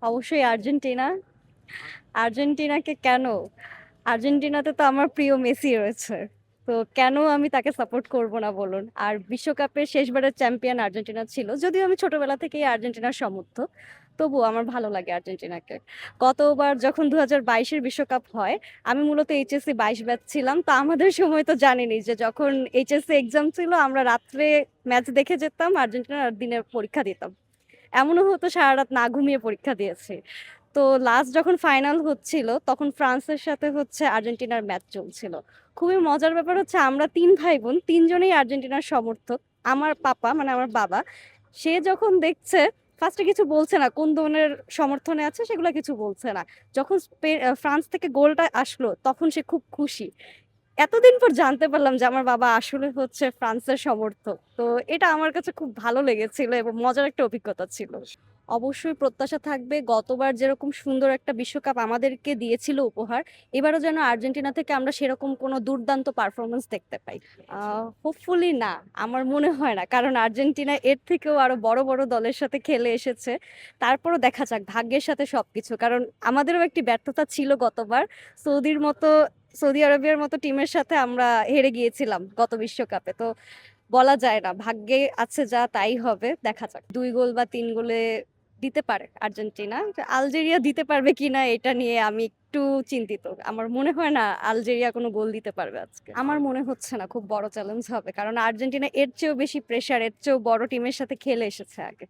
অবশ্যই আর্জেন্টিনা। আর্জেন্টিনাকে কেন? আর্জেন্টিনাতে তো আমার প্রিয় মেসি রয়েছে। তো কেন আমি তাকে সাপোর্ট করব না বলুন? আর বিশ্বকাপের শেষবারের চ্যাম্পিয়ন আর্জেন্টিনা ছিল। যদিও আমি ছোটবেলা থেকেই আর্জেন্টিনার সমর্থক। তবুও আমার ভালো লাগে আর্জেন্টিনাকে। গতবার যখন ২০২২ এর বিশ্বকাপ হয়, আমি মূলত এইচএসসি ২২ ব্যাচ ছিলাম। তো আমাদের সময় তো জানেনই যে যখন এইচএসসি এক্সাম ছিল আমরা রাত্রে ম্যাচ দেখে যেতাম, আর্জেন্টিনার আর দিনে পরীক্ষা দিতাম। এমনও হতো সারারাত না ঘুমিয়ে পরীক্ষা দিয়েছি। তো লাস্ট যখন ফাইনাল হচ্ছিল তখন ফ্রান্সের সাথে হচ্ছে আর্জেন্টিনার ম্যাচ চলছিল। খুবই মজার ব্যাপার হচ্ছে আমরা ৩ ভাই বোন ৩ জনেই আর্জেন্টিনার সমর্থক। আমার পাপা মানে আমার বাবা, সে যখন দেখছে ফার্স্টে কিছু বলছে না, কোন দলের সমর্থনে আছে সেগুলো কিছু বলছে না। যখন ফ্রান্স থেকে গোলটা আসলো তখন সে খুব খুশি। এতদিন পর জানতে পারলাম যে আমার বাবা আসলে হচ্ছে ফ্রান্সের সমর্থক। তো এটা আমার কাছে খুব ভালো লেগেছিল এবং মজার একটা অভিজ্ঞতা ছিল। অবশ্যই প্রত্যাশা থাকবে গতবার যেরকম সুন্দর একটা বিশ্বকাপ আমাদেরকে দিয়েছিল উপহার, এবারও যেন আর্জেন্টিনা থেকে আমরা সেরকম কোনো দুর্দান্ত পারফরমেন্স দেখতে পাই। হোপফুলি না, আমার মনে হয় না, কারণ আর্জেন্টিনা এর থেকেও আরো বড় বড় দলের সাথে খেলে এসেছে। তারপরও দেখা যাক, ভাগ্যের সাথে সবকিছু, কারণ আমাদেরও একটি ব্যর্থতা ছিল গতবার। সৌদির মতো সৌদি আরবের মতো টিমের সাথে আমরা হেরে গিয়েছিলাম গত বিশ্বকাপে। তো বলা যায় না, ভাগ্যে আছে যা তাই হবে, দেখা যাক ২ গোল বা ৩ গোলে দিতে পারে আর্জেন্টিনা। আলজেরিয়া দিতে পারবে কিনা এটা নিয়ে আমি একটু চিন্তিত। আমার মনে হয় না আলজেরিয়া কোনো গোল দিতে পারবে আজকে। আমার মনে হচ্ছে না খুব বড় চ্যালেঞ্জ হবে, কারণ আর্জেন্টিনা এর চেয়েও বেশি প্রেসার, এর চেয়েও বড় টিমের সাথে খেলে এসেছে আগে।